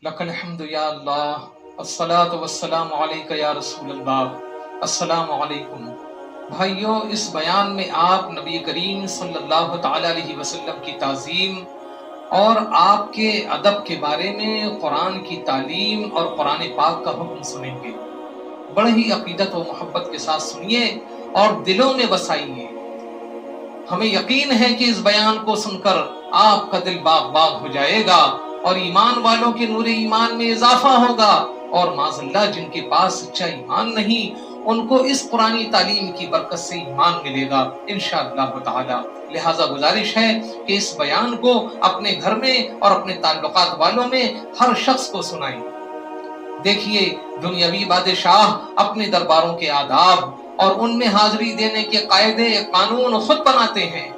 لکل حمد یا اللہ، الصلاۃ والسلام علیک یا رسول اللہ۔ السلام علیکم بھائیو، اس بیان میں آپ نبی کریم صلی اللہ تعالی علیہ وسلم کی تعظیم اور آپ کے ادب کے بارے میں قرآن کی تعلیم اور قرآن پاک کا حکم سنیں گے۔ بڑے ہی عقیدت و محبت کے ساتھ سنیے اور دلوں میں بسائیے۔ ہمیں یقین ہے کہ اس بیان کو سن کر آپ کا دل باغ باغ ہو جائے گا اور ایمان والوں کے نور ایمان میں اضافہ ہوگا، اور معاذ اللہ جن کے پاس سچا ایمان نہیں ان کو اس قرآنی تعلیم کی برکت سے ایمان ملے گا انشاءاللہ تعالی۔ لہذا گزارش ہے کہ اس بیان کو اپنے گھر میں اور اپنے تعلقات والوں میں ہر شخص کو سنائیں۔ دیکھیے، دنیاوی بادشاہ اپنے درباروں کے آداب اور ان میں حاضری دینے کے قاعدے قانون خود بناتے ہیں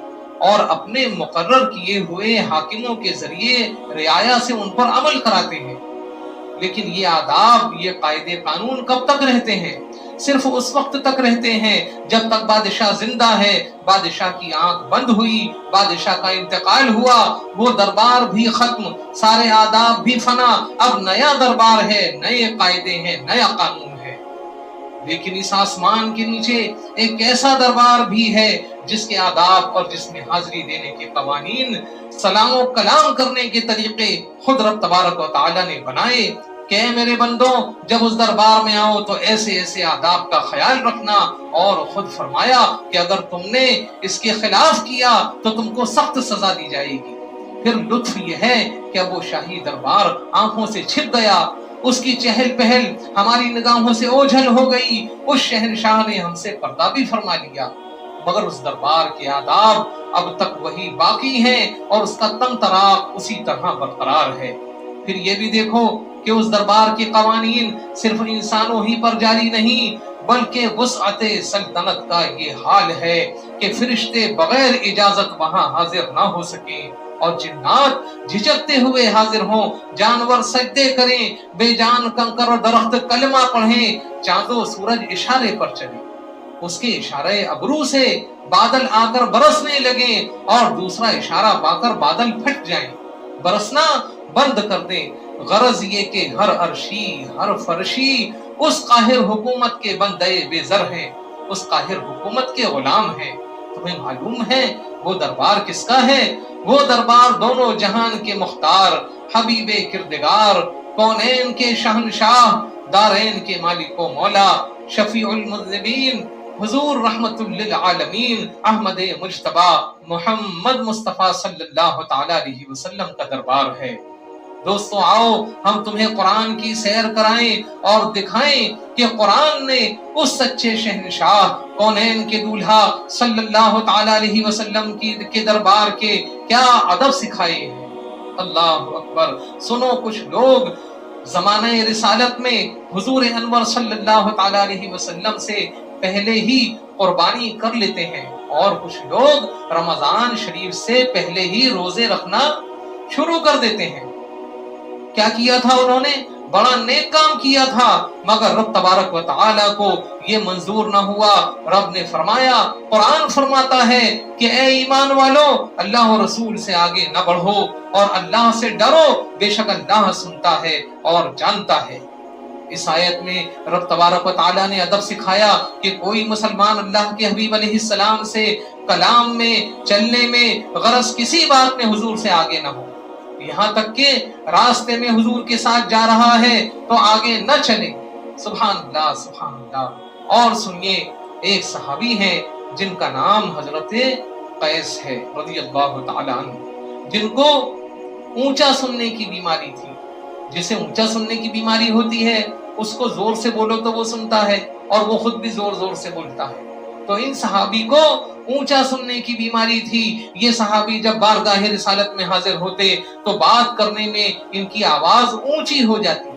اور اپنے مقرر کیے ہوئے حاکموں کے ذریعے رعایا سے ان پر عمل کراتے ہیں۔ لیکن یہ آداب، یہ قاعدے قانون کب تک رہتے ہیں؟ صرف اس وقت تک رہتے ہیں جب تک بادشاہ زندہ ہے۔ بادشاہ کی آنکھ بند ہوئی، بادشاہ کا انتقال ہوا، وہ دربار بھی ختم، سارے آداب بھی فنا، اب نیا دربار ہے، نئے قاعدے ہیں، نیا قانون ہے۔ لیکن اس آسمان کے نیچے ایک ایسا دربار بھی ہے جس کے آداب اور جس میں حاضری دینے کے قوانین، سلام و کلام کرنے کے طریقے خود رب تبارک و تعالی نے بنائے کہ اے میرے بندوں، جب اس دربار میں آؤ تو ایسے ایسے آداب کا خیال رکھنا، اور خود فرمایا کہ اگر تم نے اس کے خلاف کیا تو تم کو سخت سزا دی جائے گی۔ پھر لطف یہ ہے کہ اب وہ شاہی دربار آنکھوں سے چھپ گیا، اس کی چہل پہل ہماری نگاہوں سے اوجھل ہو گئی، اس شہنشاہ نے ہم سے پردہ بھی فرما لیا، مگر اس دربار کے آداب اب تک وہی باقی ہیں اور اس کا تن تراق اسی طرح برقرار ہے۔ پھر یہ بھی دیکھو کہ اس دربار کے قوانین صرف انسانوں ہی پر جاری نہیں، بلکہ وسعت سلطنت کا یہ حال ہے کہ فرشتے بغیر اجازت وہاں حاضر نہ ہو سکیں، اور جنات جھجکتے ہوئے حاضر ہوں، جانور سجدے کریں، بے جان کنکر اور درخت کلمہ پڑھیں، چاند و سورج اشارے پر چلیں، اس کے اشارے ابرو سے بادل آ کر برسنے لگیں اور دوسرا اشارہ پا کر بادل پھٹ جائیں، برسنا بند کر دیں۔ غرض یہ کہ ہر عرشی ہر فرشی اس قاہر حکومت کے بندے بے زر ہیں، اس قاہر حکومت کے غلام ہیں۔ تمہیں معلوم ہے وہ دربار کس کا ہے؟ وہ دربار دونوں جہان کے مختار، حبیب کردگار، کونین کے شہنشاہ، دارین کے مالک و مولا، شفیع المذنبین، حضور رحمت للعالمین احمد مجتبی محمد مصطفیٰ صلی اللہ تعالی علیہ وسلم کا دربار ہے۔ دوستو، آؤ ہم تمہیں قرآن کی سیر کرائیں اور دکھائیں کہ قرآن نے اس سچے شہنشاہ، کونین کے دولہا صلی اللہ تعالی علیہ وسلم کے دربار کے کیا ادب سکھائے ہیں۔ اللہ اکبر! سنو، کچھ لوگ زمانہ رسالت میں حضور انور صلی اللہ تعالی علیہ وسلم سے پہلے ہی قربانی کر لیتے ہیں، اور کچھ لوگ رمضان شریف سے پہلے ہی روزے رکھنا شروع کر دیتے ہیں۔ کیا کیا تھا انہوں نے؟ بڑا نیک کام کیا تھا، مگر رب تبارک و تعالی کو یہ منظور نہ ہوا۔ رب نے فرمایا، قرآن فرماتا ہے کہ اے ایمان والو، اللہ و رسول سے آگے نہ بڑھو اور اللہ سے ڈرو، بے شک اللہ سنتا ہے اور جانتا ہے۔ اس آیت میں رب تبارک و تعالی نے ادب سکھایا کہ کوئی مسلمان اللہ کے حبیب علیہ السلام سے کلام میں، چلنے میں، غرض کسی بات میں حضور سے آگے نہ ہو، یہاں تک کہ راستے میں حضور کے ساتھ جا رہا ہے تو آگے نہ چلے۔ سبحان اللہ، سبحان اللہ۔ اور سنیے، ایک صحابی ہیں جن کا نام حضرت قیس ہے رضی اللہ تعالی عنہ، جن کو اونچا سننے کی بیماری تھی۔ جسے اونچا سننے کی بیماری ہوتی ہے اس کو زور سے بولو تو وہ سنتا ہے، اور وہ خود بھی زور زور سے بولتا ہے۔ تو ان صحابی کو اونچا سننے کی بیماری تھی۔ یہ صحابی جب بارگاہ رسالت میں حاضر ہوتے تو بات کرنے میں ان کی آواز اونچی ہو جاتی۔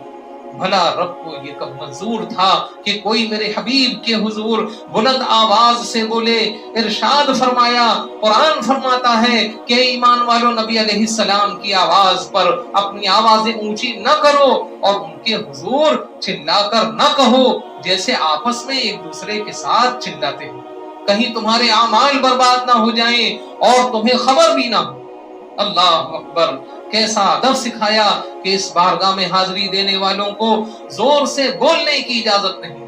بھلا رب کو یہ کب منظور تھا کہ کوئی میرے حبیب کے حضور بلند آواز سے بولے؟ ارشاد فرمایا، قرآن فرماتا ہے کہ ایمان والو، نبی علیہ السلام کی آواز پر اپنی آوازیں اونچی نہ کرو اور ان کے حضور چلا کر نہ کہو جیسے آپس میں ایک دوسرے کے ساتھ چلاتے ہو، کہیں تمہارے اعمال برباد نہ ہو جائیں اور تمہیں خبر بھی نہ ہو۔ अल्लाह अकबर, कैसा अदब सिखाया कि इस बारगाह में हाजिरी देने वालों को जोर से बोलने की इजाजत नहीं।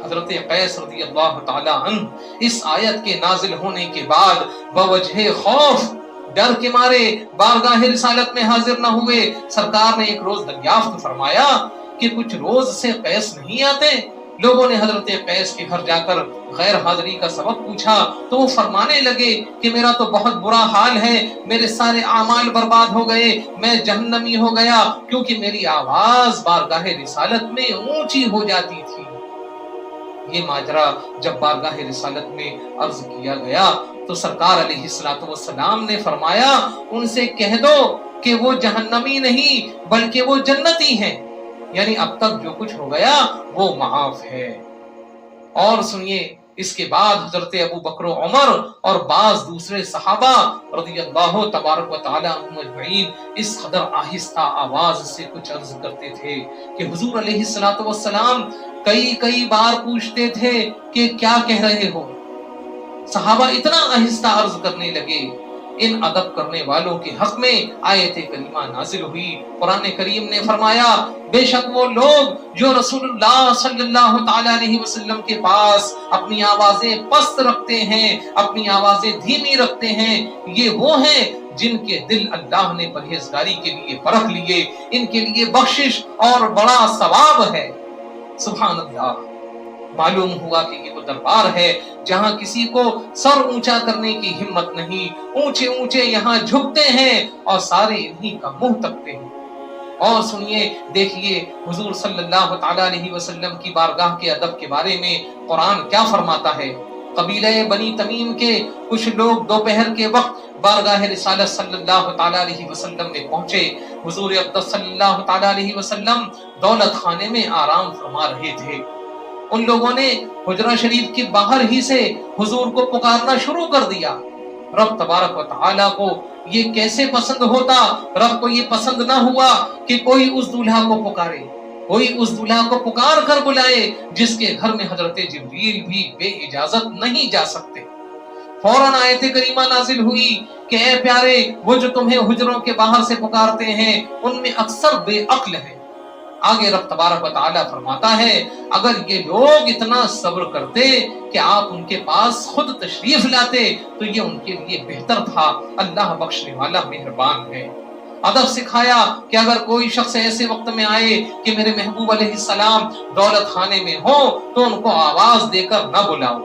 हजरत कैस रज़ी अल्लाह ताला अन्हु इस आयत के नाजिल होने के बाद बवजह खौफ, डर के मारे बारगाह रिसालत में हाजिर न हुए। सरकार ने एक रोज दरियाफ्त फरमाया कि कुछ रोज से कैस नहीं आते। लोगों ने हजरत कैस के घर जाकर गैर हाजिरी का सबब पूछा तो वो फरमाने लगे कि मेरा तो बहुत बुरा हाल है, मेरे सारे आमाल बर्बाद हो गए, मैं जहन्नमी हो गया, क्योंकि मेरी आवाज बारगाह रिसालत में ऊंची हो जाती थी। ये माजरा जब बारगाह रिसालत में अर्ज किया गया तो सरकार अलैहिस्सलातु वस्सलाम ने फरमाया, उनसे कह दो कि वो जहन्नमी नहीं बल्कि वो जन्नती हैं, यानी अब तक जो कुछ हो गया वो माफ है। और सुनिए, इसके बाद हजरत अबू बकर उमर और बाज दूसरे सहाबा रज़ियल्लाहु तबारक व तआला अन्हुम अजमईन इस कदर आहिस्ता आवाज से कुछ अर्ज करते थे कि हुजूर अलैहिस्सलातु वस्सलाम कई बार पूछते थे कि क्या कह रहे हो। सहाबा इतना आहिस्ता अर्ज करने लगे। इन अदब करने वालों के हक में आयत करीमा नाजिल हुई। कुरान करीम ने फरमाया, बेशक वो लोग जो रसूलुल्लाह सल्लल्लाहु ताला अलैहि वसल्लम के पास अपनी आवाजें पस्त रखते हैं, अपनी आवाजें धीमी रखते हैं, ये वो हैं जिनके दिल अल्लाह ने परहेजगारी के लिए परख लिए। इनके लिए बख्शिश और बड़ा सवाब है। सुभान अल्लाह। मालूम हुआ कि ये वो दरबार है जहां किसी को सर ऊंचा करने की हिम्मत नहीं, ऊंचे ऊंचे यहाँ झुकते हैं और सारे इन्हीं का मुंह तकते हैं। और सुनिए, देखिए हुजूर सल्लल्लाहु ताला अलैहि वसल्लम की बारगाह के अदब के बारे में कुरान क्या फरमाता है। कबीले बनी तमीम के कुछ लोग दोपहर के वक्त बारगाह रिसालत सल्लल्लाहु ताला अलैहि वसल्लम में पहुंचे। हुजूर अक़दस सल्लल्लाहु ताला अलैहि वसल्लम दौलत खाने में आराम फरमा रहे थे। उन लोगों ने हुजरा शरीफ के बाहर ही से हुजूर को पुकारना शुरू कर दिया। रब तबारक व तआला को ये कैसे पसंद होता, रब को ये पसंद ना हुआ कि कोई उस दूल्हा को पुकारे, कोई उस दूल्हा को पुकार कर बुलाए जिसके घर में हजरत जिब्रील भी बेइजाजत नहीं जा सकते। फौरन आयत करीमा नाजिल हुई कि ऐ प्यारे, वो जो तुम्हें हुजरों के बाहर से पुकारते हैं उनमें अक्सर बेअक्ल है। आगे रब तबारक व तआला फरमाता है, अगर ये लोग इतना सब्र करते कि आप उनके पास खुद तशरीफ लाते तो ये उनके लिए बेहतर था। अल्लाह बख्शने वाला मेहरबान है। अदब सिखाया कि अगर कोई शख्स ऐसे वक्त में आए कि मेरे महबूब अलैहिस्सलाम दौलत खाने में हो तो उनको आवाज देकर न बुलाओ,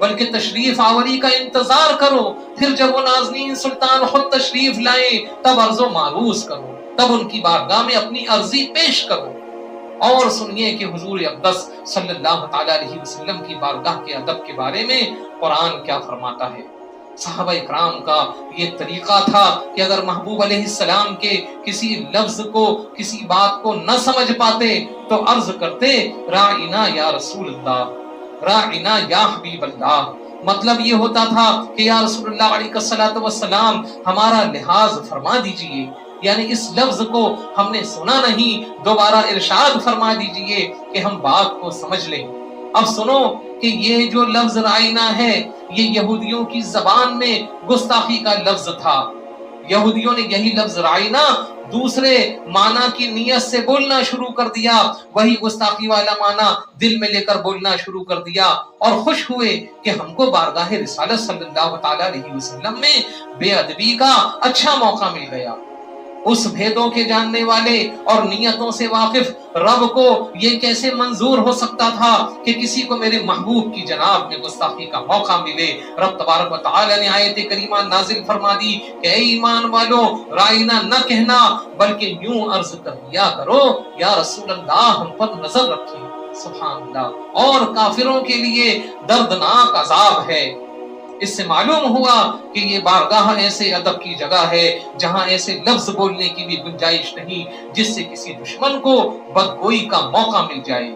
बल्कि तशरीफ आवरी का इंतजार करो। फिर जब वो नाज़नीन सुल्तान खुद तशरीफ लाए तब अर्ज़ो मारूज करो, तब उनकी बारगाह में अपनी अर्जी पेश करो। और सुनिए कि हुजूर अक़दस सल्लल्लाहु ताला अलैहि वसल्लम की बारगाह के अदब के बारे में कुरान क्या फरमाता है। सहाबा इकराम का ये तरीका था कि अगर महबूब अलैहिस्सलाम के किसी लफ्ज को, किसी बात को न समझ पाते तो अर्ज करते, राइना या रसूल अल्लाह, राइना या हबीब अल्लाह। मतलब ये होता था कि या रसूलुल्लाह अलैहिस्सलातु वस्सलाम, हमारा लिहाज फरमा दीजिए, यानी इस लफ्ज को हमने सुना नहीं, दोबारा इरशाद फरमा दीजिए कि हम बात को समझ लें। अब सुनो कि ये जो लफ्ज राइना है ये यहूदियों की जबान में गुस्ताखी का लफ्ज था। यहूदियों ने यही लफ्ज राइना दूसरे माना की नियत से बोलना शुरू कर दिया, वही गुस्ताखी वाला माना दिल में लेकर बोलना शुरू कर दिया और खुश हुए कि हमको बारगाह रिसालत सल्लल्लाहु ताला अलैहि वसल्लम में बेअदबी का अच्छा मौका मिल गया। उस भेदों के जानने वाले और नियतों से वाकिफ रब को ये कैसे मंजूर हो सकता था कि किसी को मेरे महबूब की जनाब में गुस्ताखी का मौका मिले। रब तबारक व तआला ने आयत करीमा नाजिल फरमा दी कि ऐ ईमान वालों, राइना न कहना बल्कि यूं अर्ज कर दिया करो, या रसूल अल्लाह हम पर नजर रखिए। सुभान अल्लाह। और काफिरों के लिए दर्दनाक अजाब है। इससे मालूम हुआ कि ये बारगाह ऐसे अदब की जगह है जहां ऐसे लफ्ज बोलने की भी गुंजाइश नहीं जिससे किसी दुश्मन को बदगोई का मौका मिल जाए।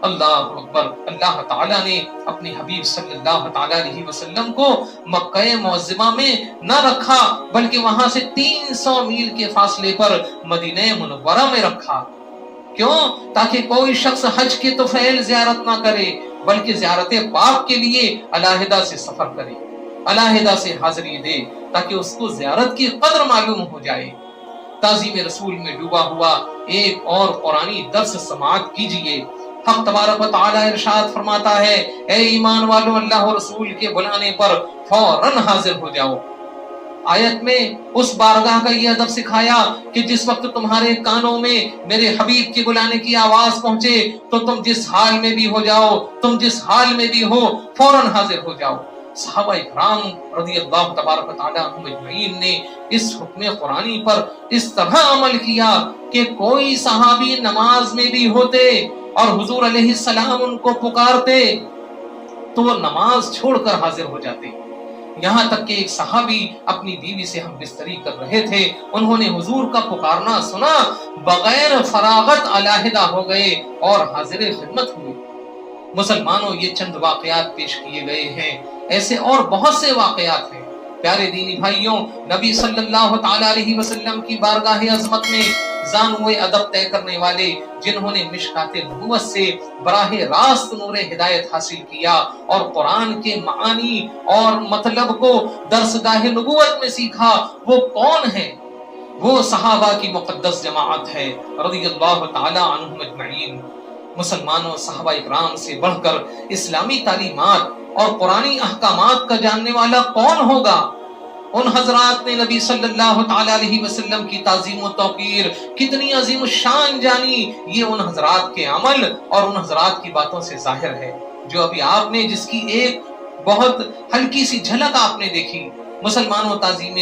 अल्लाह अकबर। अल्लाह ताला ने अपने हबीब सल्लल्लाहु ताला अलैहि वसल्लम को मक्का मुअज्जमा में न रखा बल्कि वहां से 300 मील के फासले पर मदीना मुनव्वरा में रखा। क्यों? ताकि कोई शख्स हज के तुफैल ज़ियारत ना करे बल्कि ज़ियारत पाक के लिए अलहदा से सफर करे, अलहदा से हाजिरी दे। ताकि उसको ज़ियारत की कद्र मालूम हो जाए। ताज़ीम रसूल में डूबा हुआ एक और कुरानी दर्स समाअत कीजिए। हक तबारक व तआला इरशाद फरमाता है, ए ईमान वालों, अल्लाह और रसूल के बुलाने पर फौरन हाजिर हो जाओ। आयत में उस बारगाह का ये अदब सिखाया कि जिस वक्त तुम्हारे कानों में मेरे हबीब के बुलाने की आवाज पहुंचे तो तुम जिस हाल में भी हो जाओ, तुम जिस हाल में भी हो, फौरन हाजिर हो जाओ। सहाबा इकराम रज़ियल्लाहु तबारक व तआला अन्हुम अजमईन ने इस हुक्म कुरानी पर इस तरह अमल किया कि कोई सहाबी नमाज में भी होते और हुजूर अलैहिस्सलाम उनको पुकारते तो वो नमाज छोड़कर हाजिर हो जाते। यहाँ तक कि एक सहाबी अपनी बीवी से हम बिस्तरी कर रहे थे, उन्होंने हुजूर का पुकारना सुना, बगैर फरागत अलहदा हो गए और हाजिर खिदमत हुए। मुसलमानों, ये चंद वाकयात पेश किए गए हैं, ऐसे और बहुत से वाकयात हैं। प्यारे दीनी भाइयों, नबी सल्लल्लाहु तआला अलैहि वसल्लम की बारगाह अज़मत में ज़ानुए अदब तय करने वाले, जिन्होंने मिशकाते नबुव्वत से बराह रास्त नूरे हिदायत हासिल किया और कुरान के मानी और मतलब को दर्सगाह नबुव्वत में सीखा, वो कौन है? वो सहाबा की मुक़द्दस जमाअत है रज़ियल्लाहु तआला अन्हुम अजमईन। मुसलमानों, सहाबा इकराम से बढ़कर इस्लामी तालीमात और कुरानी अहकामात का जानने वाला कौन होगा? उन हजरात ने नबी सल्लल्लाहु तआला अलैहि वसल्लम की ताज़ीम व तौक़ीर कितनी अजीम शान जानी, ये उन हजरात के अमल और उन हजरात की बातों से जाहिर है, जो अभी आपने जिसकी एक बहुत हल्की सी झलक आपने देखी। मुसलमानों, ताज़ीम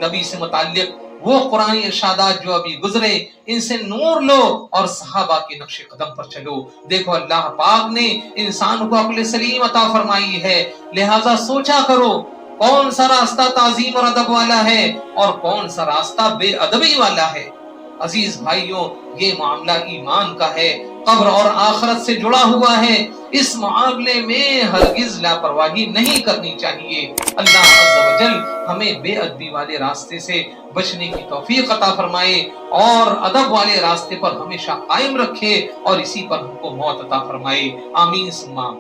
नबी से मुताल्लिक वो कुरानी इरशादात जो अभी गुजरे, इनसे नूर लो और सहाबा के नक्शे कदम पर चलो। देखो, अल्लाह पाक ने इंसान को अक्ल सलीम अता फरमाई है, लिहाजा सोचा करो कौन सा रास्ता ताजीम और अदब वाला है और कौन सा रास्ता बेअदबी वाला है। अजीज भाइयों, ये मामला ईमान का है, कब्र और आखिरत से जुड़ा हुआ है। इस मामले में हरगिज लापरवाही नहीं करनी चाहिए। अल्लाह अज़्ज़ व जल हमें बेअदबी वाले रास्ते से बचने की तौफीक अता फरमाए और अदब वाले रास्ते पर हमेशा कायम रखे और इसी पर हमको मौत अता फरमाए। आमीन सुम्मा आमीन।